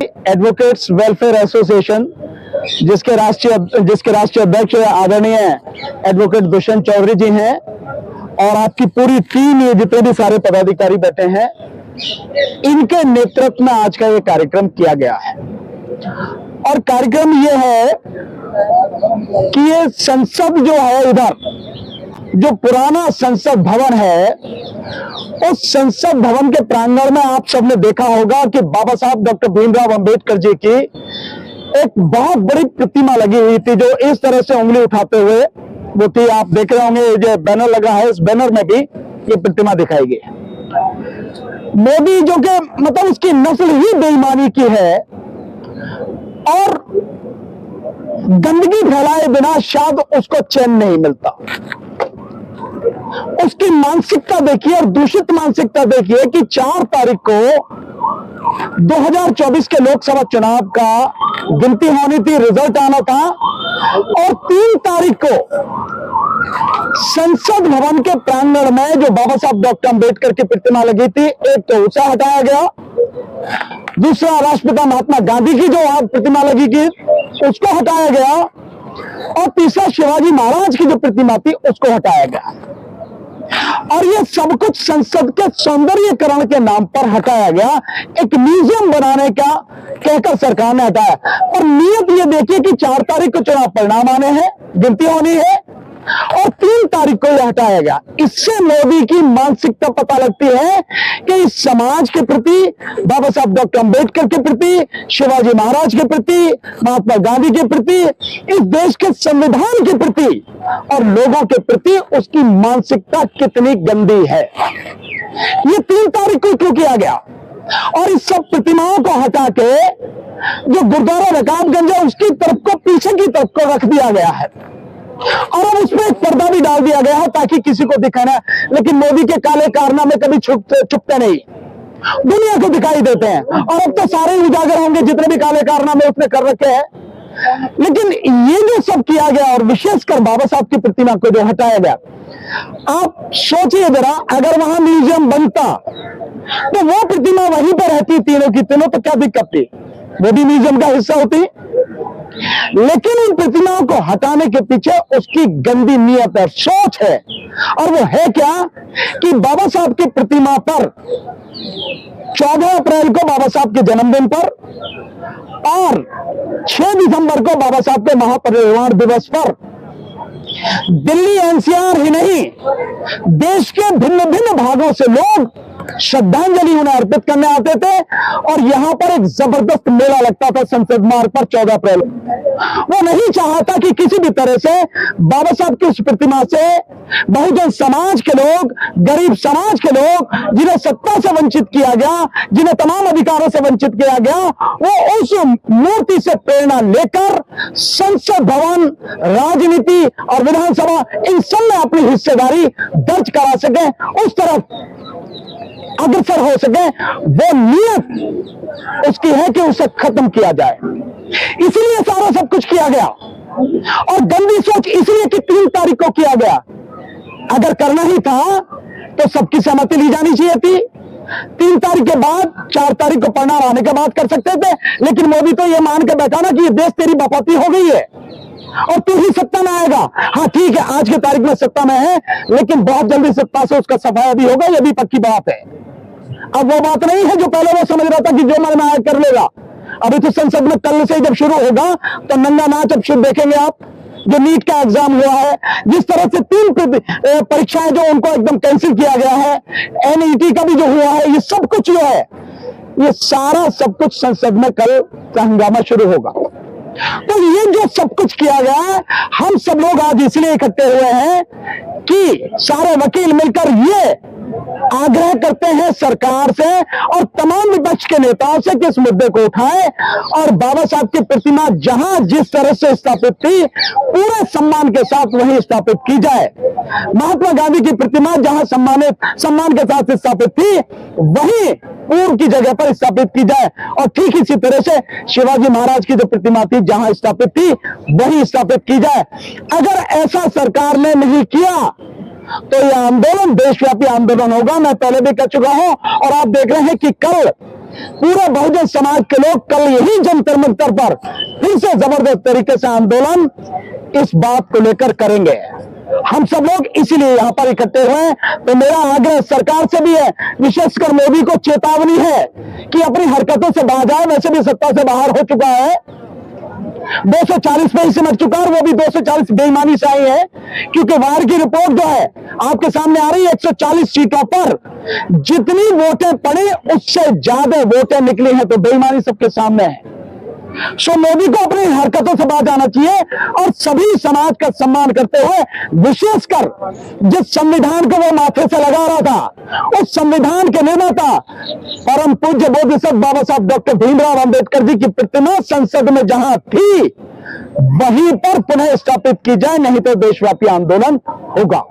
Advocates welfare association जिसके राष्ट्रीय अध्यक्ष आदरणीय एडवोकेट दुष्यंत चौधरी जी हैं और आपकी पूरी टीम, ये जितने भी सारे पदाधिकारी बैठे हैं, इनके नेतृत्व में आज का ये कार्यक्रम किया गया है। और कार्यक्रम ये है कि ये संसद जो है, इधर जो पुराना संसद भवन है, उस संसद भवन के प्रांगण में आप सबने देखा होगा कि बाबा साहब डॉक्टर भीमराव अंबेडकर जी की एक बहुत बड़ी प्रतिमा लगी हुई थी, जो इस तरह से उंगली उठाते हुए वो थी। आप देख रहे होंगे जो बैनर लगा है, इस बैनर में भी ये प्रतिमा दिखाई गई है। मोदी जो कि मतलब उसकी नस्ल ही बेईमानी की है और गंदगी फैलाए बिना शायद उसको चैन नहीं मिलता। उसकी मानसिकता देखिए और दूषित मानसिकता देखिए कि 4 तारीख को 2024 के लोकसभा चुनाव का गिनती होनी थी, रिजल्ट आना था, और 3 तारीख को संसद भवन के प्रांगण में जो बाबा साहब डॉक्टर अंबेडकर की प्रतिमा लगी थी, एक तो उसे हटाया गया, दूसरा राष्ट्रपिता महात्मा गांधी की जो प्रतिमा लगी थी उसको हटाया गया, और तीसरा शिवाजी महाराज की जो प्रतिमा थी उसको हटाया गया। और ये सब कुछ संसद के सौंदर्यीकरण के नाम पर हटाया गया, एक म्यूजियम बनाने का कहकर सरकार ने हटाया। और नियत ये देखिए कि 4 तारीख को चुनाव परिणाम आने हैं, गिनती होनी है, और 3 तारीख को यह हटाया गया। इससे मोदी की मानसिकता पता लगती है कि इस समाज के प्रति, बाबा साहब डॉक्टर अंबेडकर के प्रति, शिवाजी महाराज के प्रति, महात्मा गांधी के प्रति, इस देश के संविधान के प्रति और लोगों के प्रति उसकी मानसिकता कितनी गंदी है। ये 3 तारीख को क्यों किया गया? और इस सब प्रतिमाओं को हटा के जो गुरुद्वारा रकाबगंज है उसकी तरफ को, पीछे की तरफ को रख दिया गया है, और अब उसमें एक पर्दा भी डाल दिया गया है ताकि किसी को दिखाना। लेकिन मोदी के काले कारनामे कभी छुपते नहीं, दुनिया को दिखाई देते हैं, और अब तो सारे उजागर होंगे जितने भी काले कारनामे उसने कर रखे हैं। लेकिन ये जो सब किया गया, और विशेषकर बाबा साहब की प्रतिमा को जो हटाया गया, आप सोचिए जरा, अगर वहां म्यूजियम बनता तो वो प्रतिमा वहीं पर रहती तीनों की तीनों, तो क्या दिक्कत थी? वो भी म्यूजियम का हिस्सा होती। लेकिन उन प्रतिमाओं को हटाने के पीछे उसकी गंदी नीयत और सोच है, और वो है क्या कि बाबा साहब की प्रतिमा पर 14 अप्रैल को बाबा साहब के जन्मदिन पर और 6 दिसंबर को बाबा साहब के महापरिनिर्वाण दिवस पर दिल्ली एनसीआर ही नहीं, देश के भिन्न भिन्न भागों से लोग श्रद्धांजलि उन्हें अर्पित करने आते थे, और यहां पर एक जबरदस्त मेला लगता था संसद मार्ग पर 14 अप्रैल। वो नहीं चाहता कि किसी भी तरह से बाबा साहब की उस प्रतिमा से बहुजन समाज के लोग, गरीब समाज के लोग, जिन्हें सत्ता से वंचित किया गया, जिन्हें तमाम अधिकारों से वंचित किया गया, वो उस मूर्ति से प्रेरणा लेकर संसद भवन, राजनीति और विधानसभा, इन सब में अपनी हिस्सेदारी दर्ज करा सके, उस तरफ अग्रसर हो सके। वो नियत उसकी है कि उसे खत्म किया जाए, इसीलिए सारा सब कुछ किया गया। और गंदी सोच इसलिए कि 3 तारीख को किया गया। अगर करना ही था तो सबकी सहमति ली जानी चाहिए थी। 3 तारीख के बाद 4 तारीख को परिणाम आने के बाद कर सकते थे, लेकिन मोदी तो ये मान के बैठा ना कि ये देश तेरी बपौती हो गई है और तू ही सत्ता में आएगा। हाँ ठीक है, आज की तारीख में सत्ता में है, लेकिन बहुत जल्दी सत्ता से उसका सफाया भी होगा, ये भी पक्की बात है। अब वो बात नहीं है जो पहले वो समझ रहा था कि जो मन में आया कर लेगा। अभी तो संसद में कल से जब शुरू होगा तो नंगा नाच अब शुरू देखेंगे आप। जो नीट का एग्जाम हुआ है, जिस तरह से 3 परीक्षाएं जो उनको एकदम कैंसिल किया गया है, एनईटी का भी जो हुआ है, ये सब कुछ जो है, ये सारा सब कुछ संसद में कल हंगामा शुरू होगा। तो ये जो सब कुछ किया गया है, हम सब लोग आज इसलिए इकट्ठे हुए हैं कि सारे वकील मिलकर ये आग्रह करते हैं सरकार से और तमाम विपक्ष के नेताओं से कि इस मुद्दे को उठाएं और बाबा साहब की प्रतिमा जहां जिस तरह से स्थापित थी पूरे सम्मान के साथ वहीं स्थापित की जाए। महात्मा गांधी की प्रतिमा जहां सम्मान के साथ स्थापित थी वहीं पूर्व की जगह पर स्थापित की जाए, और ठीक इसी तरह से शिवाजी महाराज की जो प्रतिमा थी जहां स्थापित थी वहीं स्थापित की जाए। अगर ऐसा सरकार ने नहीं किया तो यह आंदोलन देशव्यापी आंदोलन होगा। मैं पहले भी कह चुका हूं और आप देख रहे हैं कि कल पूरे बहुजन समाज के लोग कल यही जंतर मंतर पर फिर से जबरदस्त तरीके से आंदोलन इस बात को लेकर करेंगे। हम सब लोग इसीलिए यहां पर इकट्ठे हुए। तो मेरा आग्रह सरकार से भी है, विशेषकर मोदी को चेतावनी है कि अपनी हरकतों से बाहर जाए। वैसे भी सत्ता से बाहर हो चुका है, 240 पे ही सिमट चुका है, वो भी 240 बेईमानी से आई है, क्योंकि वार की रिपोर्ट जो है आपके सामने आ रही है। 140 सीटों पर जितनी वोटें पड़ी उससे ज्यादा वोटें निकली हैं, तो बेईमानी सबके सामने है। सो मोदी को अपनी हरकतों से बाहर जाना चाहिए और सभी समाज का सम्मान करते हुए, विशेषकर जिस संविधान को वो माथे से लगा रहा था, उस संविधान के निर्माता परम पूज्य बोधिसत्व बाबा साहब डॉक्टर भीमराव अंबेडकर जी की प्रतिमा संसद में जहां थी वहीं पर पुनः स्थापित की जाए, नहीं तो देशव्यापी आंदोलन होगा।